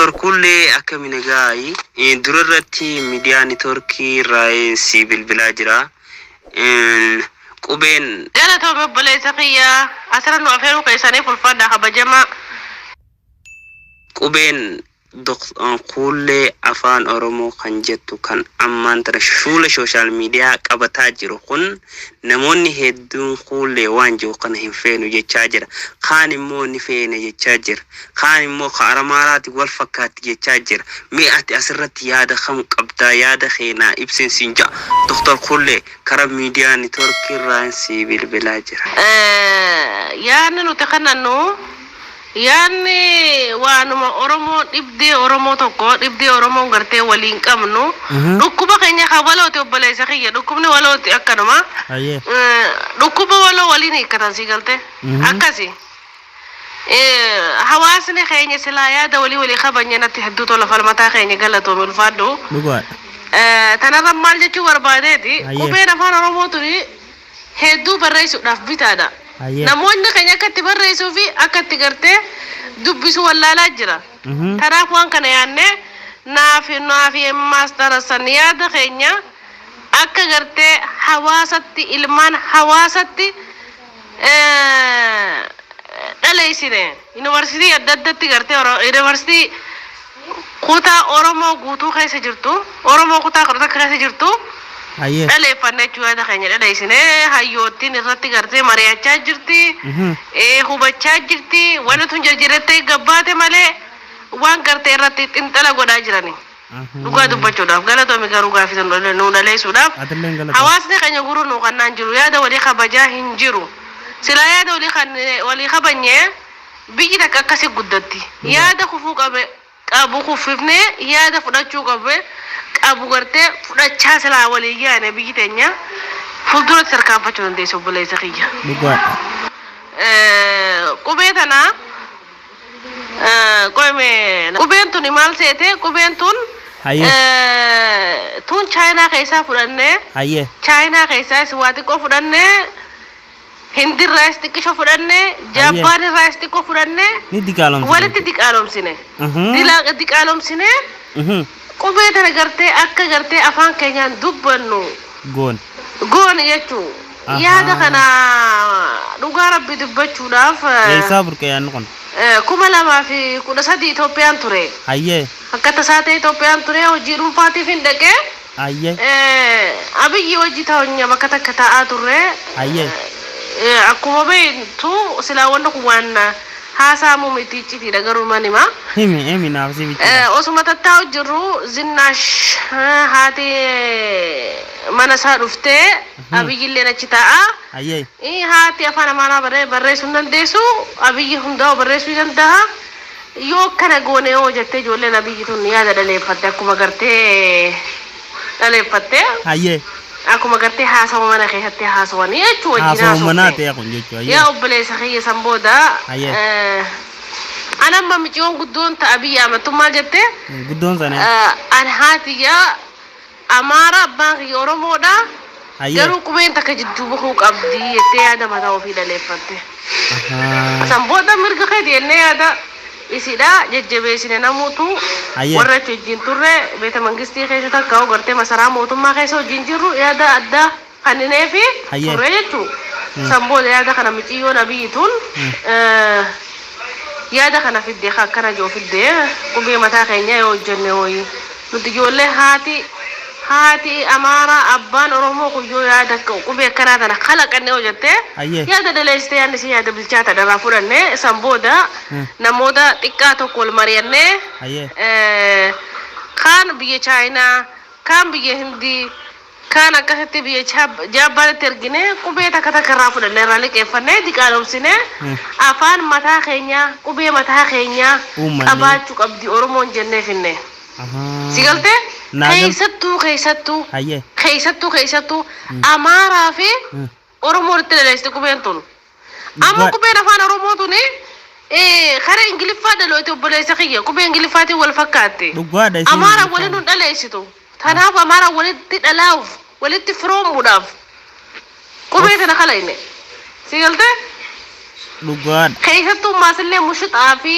دكتور كل أكمل جاي دررتي ميديا نتوركي رئيسي بالبلاجرا قبين أنا توم بليسقية أسرع نوافيرو كيساني فلفنا خبجما قبين كل أفان أرومو خنجتو كان أمان ترى شول سوشيال ميديا كابتاجرو كن نموني هدون كل وانجو كان هنفينو يتشاجر خاني مو نفين يتشاجر خاني مو خارمارات والفكات يتشاجر مئة أسرت يادا خم قبدا يادا خينا إبسن سنجا دكتور كل كرب ميديا نتوركي رانسي بالبلاجر يعني نتخننو يعني وانما أورمو إبدي أورمو تكو إبدي أورمو غرتي ولين كمنو ركوبا كينيا خبالو تبلي سخية ركوبني ولو تأكلما ركوبا ولو وليني كتنسي قلته أكاسي حواسني خيني سلايا دولي ولي خبني نتحدث ولا فلمتا خيني قالتو من فادو تنظم مالجة وربادتي كوبينا فانا رموتني هدو برئيس نفبيتادا namoonni keenya akkatti barreessuu fi akkatti gartee dubbisu wallaalaa jira. Kanaaf waan kana yaadne naafi maastara san yaada keenya akka gartee hawaasatti ilmaan hawaasatti dhaleessine yuunivarsiitii adda addatti gartee yuunivarsiitii kutaa Oromoo guutuu keessa jirtu Oromoo kutaa kana keessa jirtu dale fanne chuada khanya dale isine hayyootin irratti gartee mari'achaa jirti hubachaa jirti wana tun jirjirate gabbate male waan gartee irratti xinxala godhaa jirani dhugaa dubbachuudhaaf galatoomii garuu gaafisan nu dhaleessuudhaaf hawaasni keenya guruu nu kannaan jiru yaada walii kabajaa hin jiru sila yaada walii kabanye biyyi takka akkasi guddatti yaada kufuu qabu kufifne yaada fudhachuu qabe abu garte fudhachaa sila walii yaane biyyi teenya fuulduratti sarkaanfachuu dandeessu obboleessa kiyya qubee tana qubeen tuni maal seete qubeen tun tun chaayinaa keessaa fudhanne chaayinaa keessaa waa xiqqoo fudhanne hindirraa xiqqisho fudhanne jaapaanirraa xiqqoo fudhanne walitti diqaalomsine qubee tana gartee akka gartee afaan keenyaan dubbannu goon jechuu yaada kana dhugaa rabbi dubbachuudhaaf eessaa burqeeyaan kun 2013 Itoophiyaan ture akka tasaate Itoophiyaan ture hojii dhuunfaatiif hin dhaqee abiyyi hojii taa'unya bakka takka taa'aa turre akkuma beektu silaa wanta kun waan haasaa mumiti citi da garu manima himi naafsi bitti osuma tattaa'u jirru zinnash haati mana saa dhufte abiyyillee achi taa'a haati afaan amaanaa barreessuu dandeessu abiyyi hundaa barreessuu danda'a yoo kana goone yoo jettee ijoolleen abiyyi tun yaada dhaleeffatte akkuma gartee dhaleeffatte akkuma gartee haasawa mana keessatti haasawanii jechuu wajjin haasawte yaa obboleessa kiyya san booda anamma miciyoon guddoon ta'a biyya amattummaa jette guddoon sana an haatiyya amaara abbaan kiyya oromoodha garuu qubeen takka jidduu bahuu qabdi jettee yaada mataa ofii dhaleeffatte san booda mirga keeti jennee yaada isida jajjabeessine namuutu warra wajjin turre beeta mangistii keessa takka gartee masaraa mootummaa keessa wajjin jirru yaada adda kannineefi turre jechuu san booda yaada kana miciyyoon abiyyituun yaada kana fidde akkana joo fidde qubee mataa keenya yoo hojjenne hoyi nuti ijoollee haati amaara abbaan oromoo kuyyoo yaada qubee akkanaa tana kalaqanne hojjette yaada dhaleessite yaadni si yaada bilchaata dhabaa fudhanne san booda namoota xiqqaa tokko wal mari'anne kaan biyya chaayinaa kaan biyya hindii kaan akkasitti biyya jaabaatti ergine qubee takka takka irraa fudhanne irraa liqeeffanne diqaalomsine afaan mataa keenya qubee mataa keenya qabaachuu qabdi oromoon jennee finne si galte keessattuu amaaraa fi oromoo itti dhaleessite qubeen tun amma qubeen afaan oromoo tuni kara ingiliffaa dhalooti obboleessa kiyya qubee ingiliffaatiin wal fakkaatte amaara waliin nun dhaleessitu tanaaf amaara walitti dhalaa'uuf walitti firoomuudhaaf qubee tana kalayne si galte keessattuu maasillee mushixaa fi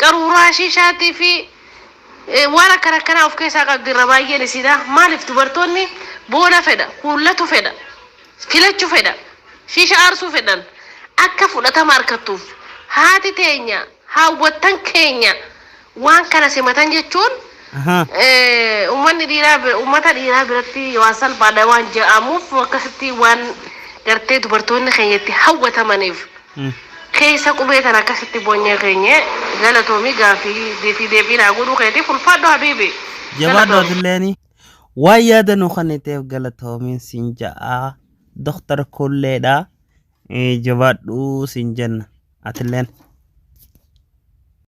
qaruuraa shiishaatii fi waan akkana akkanaa of keessaa qabdi irra baay'een isiidha. Maaliif dubartoonni booda fedha, kuullatu fedha, filachuu fedha, shiisha aarsuu fedhan akka fudhatama argattuuf haati teenya hawwattan keenya waan kana simatan jechuun ummata dhiiraa biratti waan salphaadha waan jedhamuuf akkasitti waan gartee dubartoonni keenyatti hawwatamaniif keessa qubee tan akkasitti boonyee keenya galatoomii gaafii deebiinaa godhuu keetiif ulfaadho habiibi. Jabaadho atilleeni waan yaadanuu kaniteef galatoomiin siin ja'a Dr. Kulleedha. Jabaadhuu siin jenna atilleen.